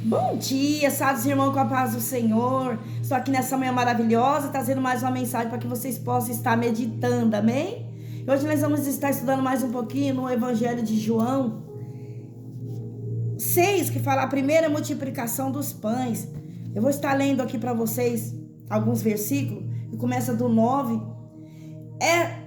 Bom dia, sábios irmãos, com a paz do Senhor. Estou aqui nessa manhã maravilhosa, trazendo mais uma mensagem para que vocês possam estar meditando, amém? Hoje nós vamos estar estudando mais um pouquinho no Evangelho de João 6, que fala a primeira multiplicação dos pães. Eu vou estar lendo aqui para vocês alguns versículos, que começa do 9.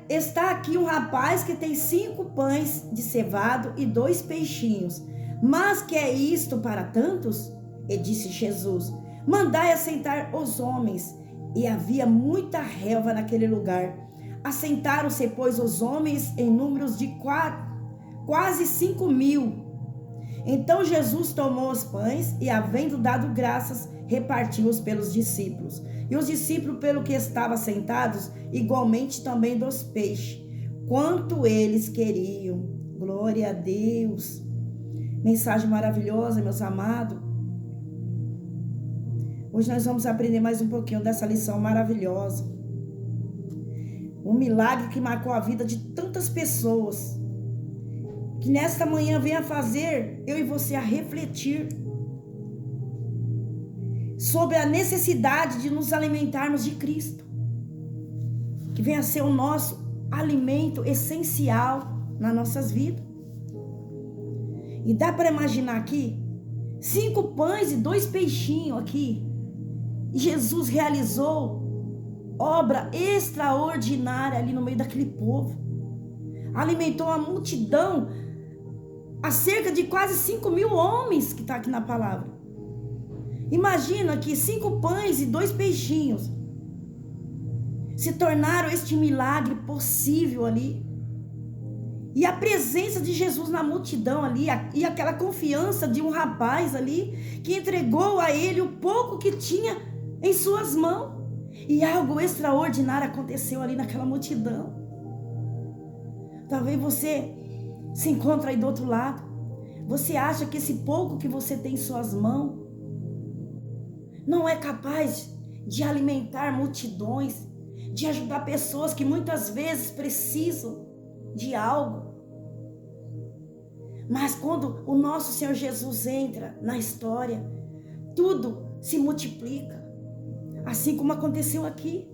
Está aqui um rapaz que tem 5 pães de cevado e 2 peixinhos. Mas que é isto para tantos? E disse Jesus: mandai assentar os homens. E havia muita relva naquele lugar. Assentaram-se, pois, os homens em números de quase 5.000. Então Jesus tomou os pães e, havendo dado graças, repartiu-os pelos discípulos. E os discípulos, pelo que estavam sentados, igualmente também dos peixes, quanto eles queriam. Glória a Deus. Mensagem maravilhosa, meus amados. Hoje nós vamos aprender mais um pouquinho dessa lição maravilhosa. Um milagre que marcou a vida de tantas pessoas. Que nesta manhã venha fazer eu e você a refletir sobre a necessidade de nos alimentarmos de Cristo. Que venha ser o nosso alimento essencial nas nossas vidas. E dá para imaginar aqui, 5 pães e 2 peixinhos aqui. E Jesus realizou obra extraordinária ali no meio daquele povo. Alimentou a multidão, a cerca de quase 5.000 homens, que está aqui na palavra. Imagina que 5 pães e 2 peixinhos se tornaram este milagre possível ali. E a presença de Jesus na multidão ali, e aquela confiança de um rapaz ali, que entregou a ele o pouco que tinha em suas mãos. E algo extraordinário aconteceu ali naquela multidão. Talvez você se encontre aí do outro lado. Você acha que esse pouco que você tem em suas mãos não é capaz de alimentar multidões, de ajudar pessoas que muitas vezes precisam de algo. Mas quando o nosso Senhor Jesus entra na história, tudo se multiplica, assim como aconteceu aqui.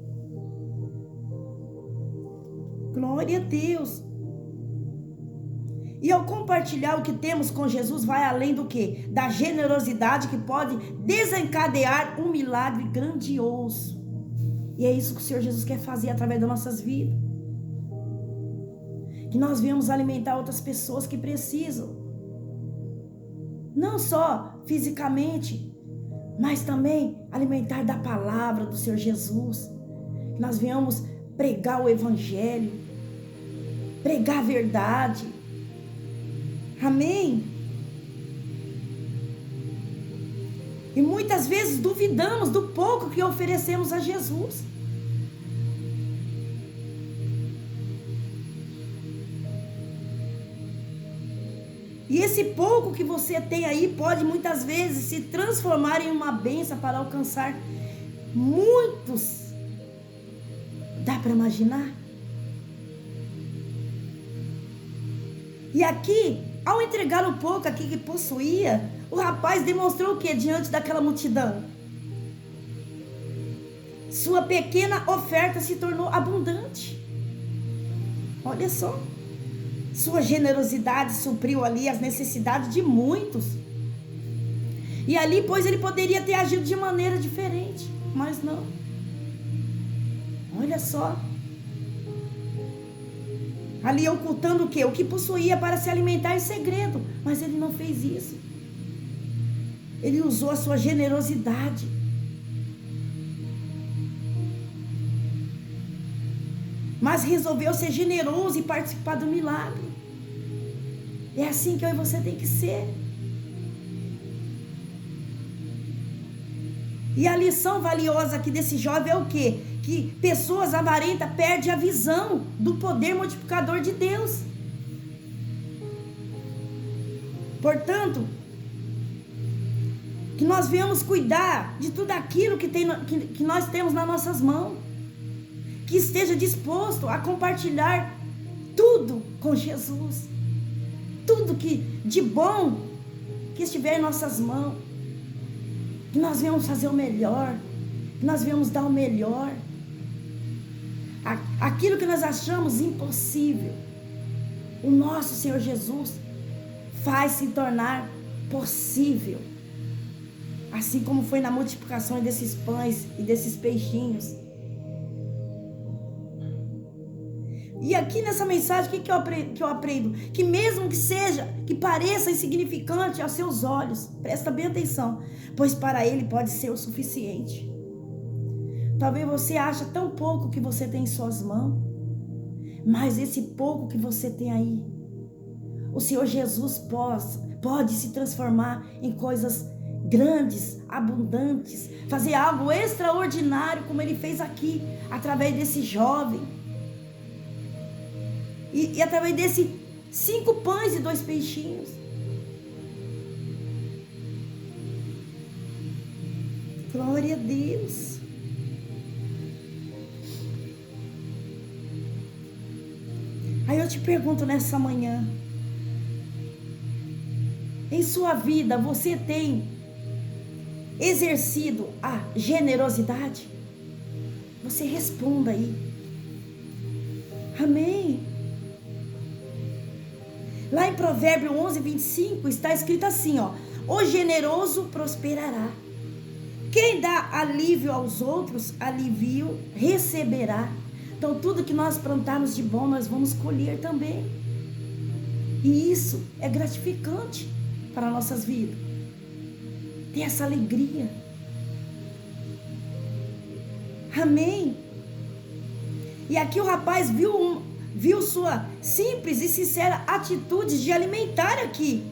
Glória a Deus. E ao compartilhar o que temos com Jesus, vai além do quê? Da generosidade que pode desencadear um milagre grandioso. E é isso que o Senhor Jesus quer fazer através das nossas vidas. Que nós venhamos alimentar outras pessoas que precisam. Não só fisicamente, mas também alimentar da palavra do Senhor Jesus. Que nós venhamos pregar o Evangelho, pregar a verdade. Amém? E muitas vezes duvidamos do pouco que oferecemos a Jesus. E esse pouco que você tem aí pode muitas vezes se transformar em uma bênção para alcançar muitos. Dá para imaginar? E aqui, ao entregar o pouco aqui que possuía, o rapaz demonstrou o que diante daquela multidão? Sua pequena oferta se tornou abundante. Olha só. Sua generosidade supriu ali as necessidades de muitos. E ali, pois, ele poderia ter agido de maneira diferente, mas não. Olha só. Ali ocultando o quê? O que possuía para se alimentar em segredo. Mas ele não fez isso. Ele usou a sua generosidade. Mas resolveu ser generoso e participar do milagre. É assim que eu e você tem que ser. E a lição valiosa aqui desse jovem é o quê? Que pessoas avarentas perdem a visão do poder multiplicador de Deus. Portanto, que nós venhamos cuidar de tudo aquilo que nós temos nas nossas mãos. Que esteja disposto a compartilhar tudo com Jesus. Tudo que de bom que estiver em nossas mãos. que nós venhamos fazer o melhor, que nós venhamos dar o melhor. Aquilo que nós achamos impossível, o nosso Senhor Jesus faz se tornar possível. Assim como foi na multiplicação desses pães e desses peixinhos. E aqui nessa mensagem, o que eu aprendo? Que mesmo que seja, que pareça insignificante aos seus olhos, presta bem atenção, pois para Ele pode ser o suficiente. Talvez você ache tão pouco que você tem em suas mãos, mas esse pouco que você tem aí, o Senhor Jesus pode se transformar em coisas grandes, abundantes, fazer algo extraordinário, como Ele fez aqui, através desse jovem, e através desses 5 pães e 2 peixinhos. Glória a Deus. Aí eu te pergunto nessa manhã, em sua vida você tem exercido a generosidade? Você responda aí. Amém. Lá em Provérbio 11:25 está escrito assim, ó: o generoso prosperará. Quem dá alívio aos outros, alívio receberá. Então tudo que nós plantarmos de bom, nós vamos colher também. E isso é gratificante para nossas vidas. Ter essa alegria. Amém. E aqui o rapaz viu sua simples e sincera atitude de alimentar aqui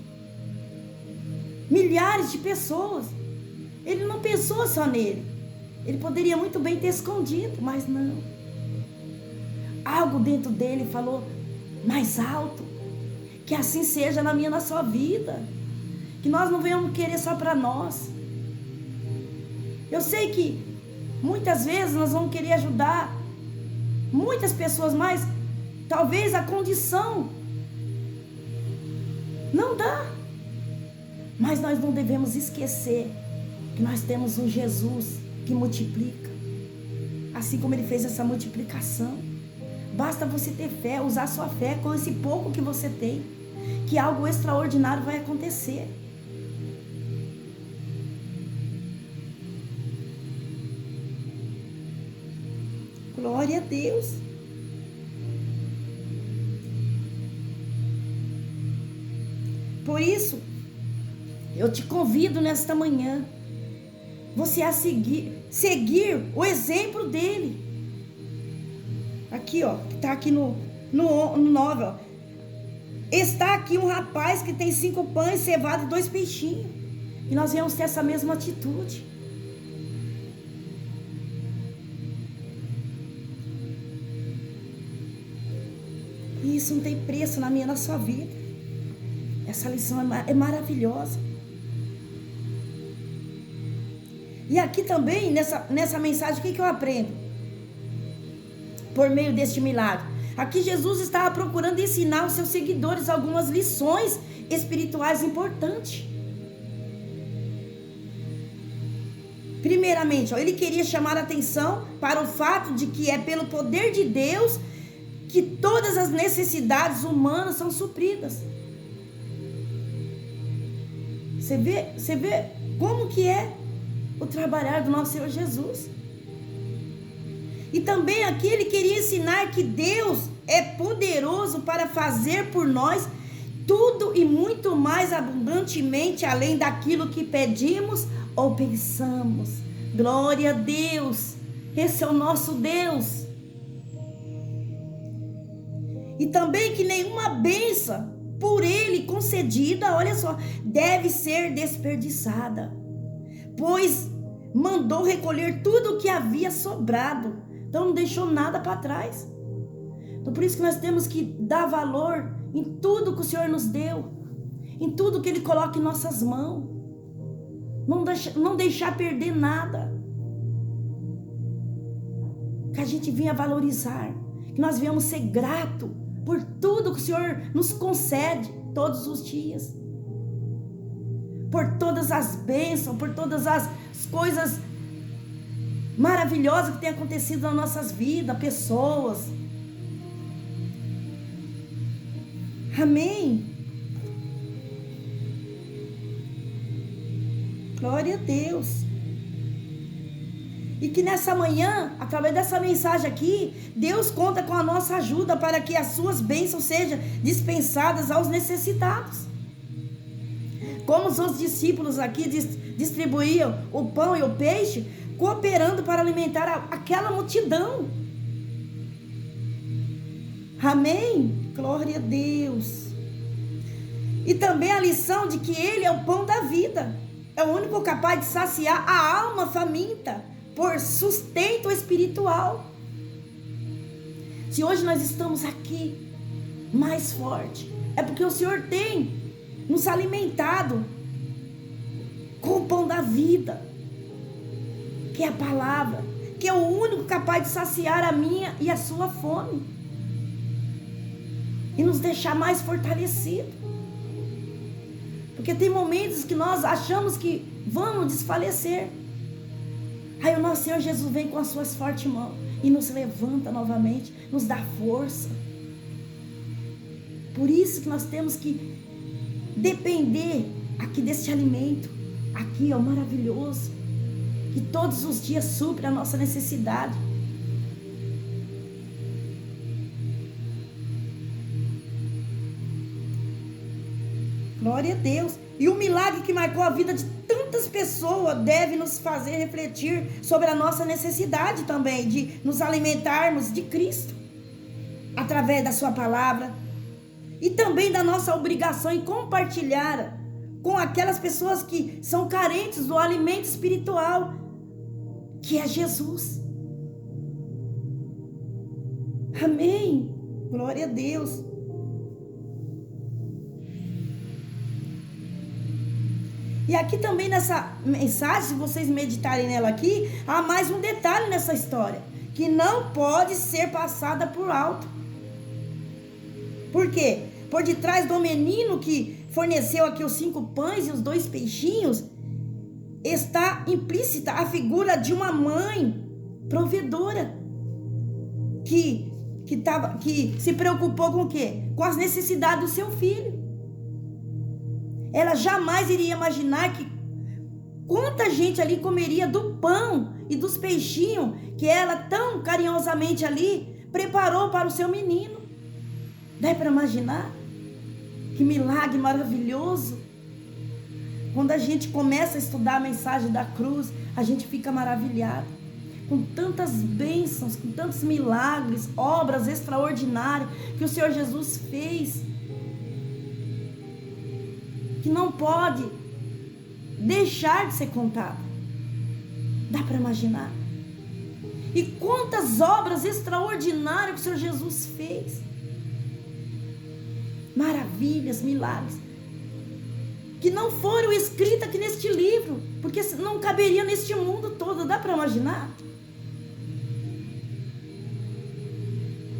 milhares de pessoas. Ele não pensou só nele. Ele poderia muito bem ter escondido, mas não. Algo dentro dele falou mais alto. Que assim seja na minha e na sua vida. Que nós não venhamos querer só para nós. Eu sei que muitas vezes nós vamos querer ajudar muitas pessoas, mas talvez a condição não dá. Mas nós não devemos esquecer que nós temos um Jesus que multiplica. Assim como Ele fez essa multiplicação. Basta você ter fé, usar sua fé com esse pouco que você tem, que algo extraordinário vai acontecer. Glória a Deus. Por isso, eu te convido nesta manhã, você a seguir o exemplo dele. Aqui, ó, que está aqui no 9, ó. Está aqui um rapaz que tem 5 pães, cevada e 2 peixinhos. E nós vamos ter essa mesma atitude. E isso não tem preço na minha e na sua vida. Essa lição é maravilhosa. E aqui também, nessa mensagem, o que eu aprendo? Por meio deste milagre. Aqui Jesus estava procurando ensinar aos seus seguidores algumas lições espirituais importantes. Primeiramente, ele queria chamar a atenção para o fato de que é pelo poder de Deus que todas as necessidades humanas são supridas. Você vê como que é o trabalhar do nosso Senhor Jesus. E também aqui ele queria ensinar que Deus é poderoso para fazer por nós tudo e muito mais abundantemente além daquilo que pedimos ou pensamos. Glória a Deus. Esse é o nosso Deus. E também que nenhuma bênção por Ele concedida, olha só, deve ser desperdiçada, pois mandou recolher tudo o que havia sobrado. Então não deixou nada para trás. Então por isso que nós temos que dar valor em tudo que o Senhor nos deu, em tudo que Ele coloca em nossas mãos. Não deixar perder nada. Que a gente venha valorizar, que nós venhamos ser gratos por tudo que o Senhor nos concede todos os dias. por todas as bênçãos, por todas as coisas maravilhosas que tem acontecido nas nossas vidas, pessoas. Amém. Glória a Deus. E que nessa manhã, através dessa mensagem aqui, Deus conta com a nossa ajuda para que as suas bênçãos sejam dispensadas aos necessitados. Como os discípulos aqui distribuíam o pão e o peixe, cooperando para alimentar aquela multidão. Amém? Glória a Deus. E também a lição de que Ele é o pão da vida. É o único capaz de saciar a alma faminta por sustento espiritual. Se hoje nós estamos aqui mais forte, é porque o Senhor tem nos alimentado com o pão da vida, que é a palavra, que é o único capaz de saciar a minha e a sua fome e nos deixar mais fortalecidos. Porque tem momentos que nós achamos que vamos desfalecer. Aí o nosso Senhor Jesus vem com as suas fortes mãos e nos levanta novamente, nos dá força. Por isso que nós temos que depender aqui desse alimento, aqui, ó, maravilhoso, que todos os dias supre a nossa necessidade. Glória a Deus. E o milagre que marcou a vida de tantas pessoas deve nos fazer refletir sobre a nossa necessidade também de nos alimentarmos de Cristo, através da sua palavra, e também da nossa obrigação em compartilhar com aquelas pessoas que são carentes do alimento espiritual, que é Jesus. Amém. Glória a Deus. E aqui também nessa mensagem, se vocês meditarem nela aqui, há mais um detalhe nessa história, que não pode ser passada por alto. Por quê? Por detrás do menino que forneceu aqui os 5 pães e os 2 peixinhos, está implícita a figura de uma mãe provedora, que se preocupou com o quê? Com as necessidades do seu filho. Ela jamais iria imaginar que quanta gente ali comeria do pão e dos peixinhos que ela tão carinhosamente ali preparou para o seu menino. Dá para imaginar? Que milagre maravilhoso. Quando a gente começa a estudar a mensagem da cruz, a gente fica maravilhado com tantas bênçãos, com tantos milagres, obras extraordinárias que o Senhor Jesus fez, que não pode deixar de ser contado. Dá para imaginar? E quantas obras extraordinárias que o Senhor Jesus fez. Maravilhas, milagres, que não foram escritos aqui neste livro, porque não caberia neste mundo todo. Dá para imaginar?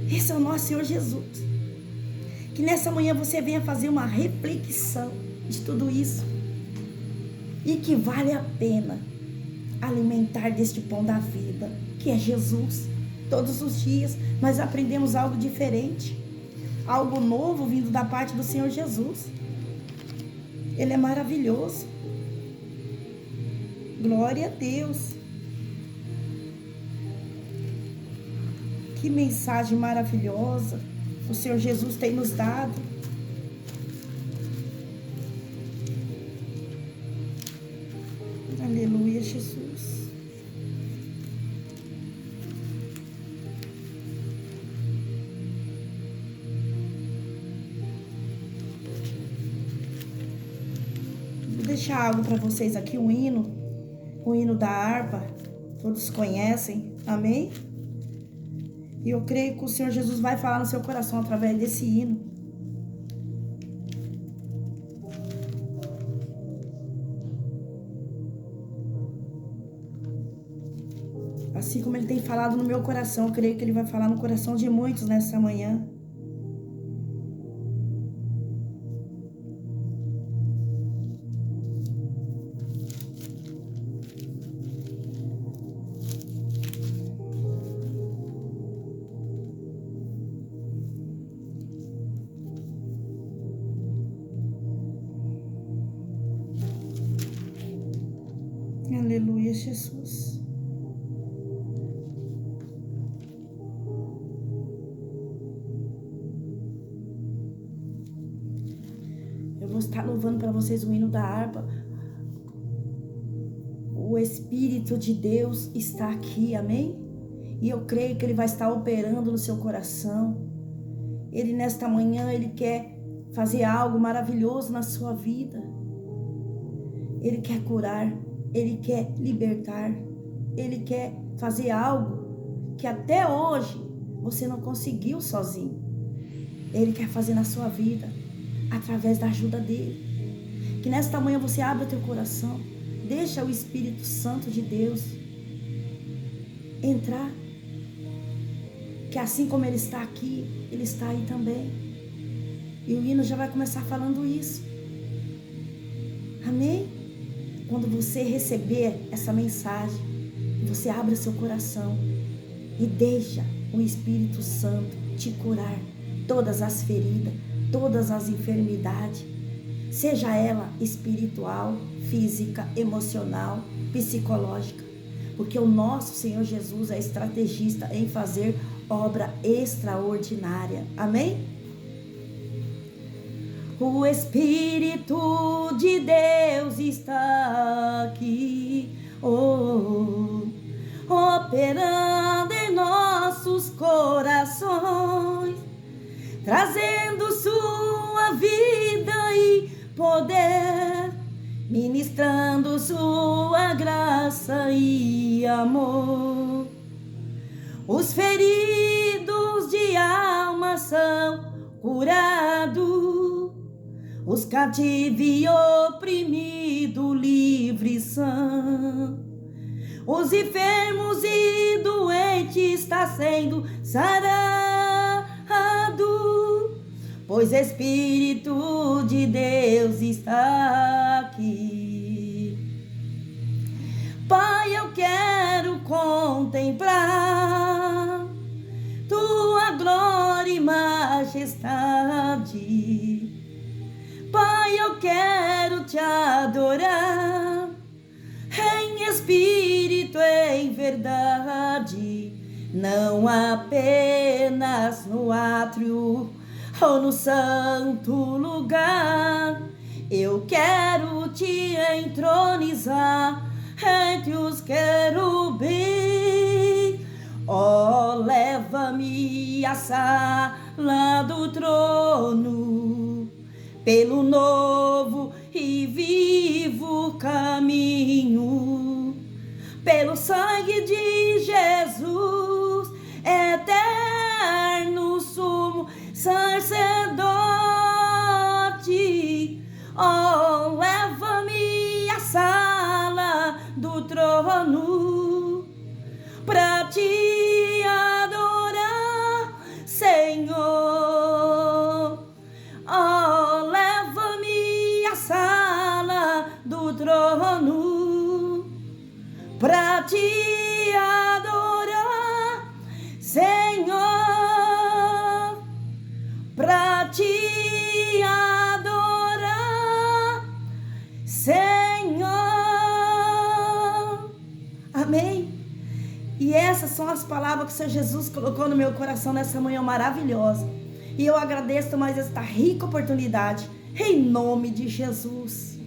Esse é o nosso Senhor Jesus. Que nessa manhã você venha fazer uma reflexão de tudo isso, e que vale a pena alimentar deste pão da vida, que é Jesus. Todos os dias nós aprendemos algo diferente, algo novo vindo da parte do Senhor Jesus. Ele é maravilhoso. Glória a Deus. Que mensagem maravilhosa o Senhor Jesus tem nos dado. Aleluia, Jesus. Vou deixar algo para vocês aqui, um hino da harpa, todos conhecem, amém? E eu creio que o Senhor Jesus vai falar no seu coração através desse hino. Assim como Ele tem falado no meu coração, eu creio que Ele vai falar no coração de muitos nessa manhã. Jesus. Eu vou estar louvando para vocês o hino da harpa. O Espírito de Deus está aqui, amém? E eu creio que Ele vai estar operando no seu coração. Ele nesta manhã, Ele quer fazer algo maravilhoso na sua vida. Ele quer curar, Ele quer libertar, Ele quer fazer algo que até hoje você não conseguiu sozinho. Ele quer fazer na sua vida, através da ajuda dEle. Que nesta manhã você abra teu coração, deixa o Espírito Santo de Deus entrar. Que assim como Ele está aqui, Ele está aí também. E o hino já vai começar falando isso. Amém? Quando você receber essa mensagem, você abra seu coração e deixa o Espírito Santo te curar todas as feridas, todas as enfermidades, seja ela espiritual, física, emocional, psicológica. Porque o nosso Senhor Jesus é estrategista em fazer obra extraordinária. Amém? O Espírito de Deus está aqui, operando em nossos corações, trazendo sua vida e poder, ministrando sua graça e amor. Os feridos de alma são curados, os cativos e oprimidos livres são, os enfermos e doentes está sendo sarado, pois Espírito de Deus está aqui. Pai, eu quero contemplar tua glória e majestade. Pai, eu quero te adorar em espírito e em verdade, não apenas no átrio ou no santo lugar. Eu quero te entronizar entre os querubins. Oh, leva-me à sala do trono, pelo novo e vivo caminho, pelo sangue de Jesus, eterno sumo sacerdote. Oh, leva-me à sala do trono, pra te adorar, Senhor. Oh, leva-me à sala do trono, pra te adorar, Senhor. Pra te adorar, Senhor. Amém? E essas são as palavras que o Senhor Jesus colocou no meu coração nessa manhã maravilhosa. E eu agradeço mais esta rica oportunidade, em nome de Jesus.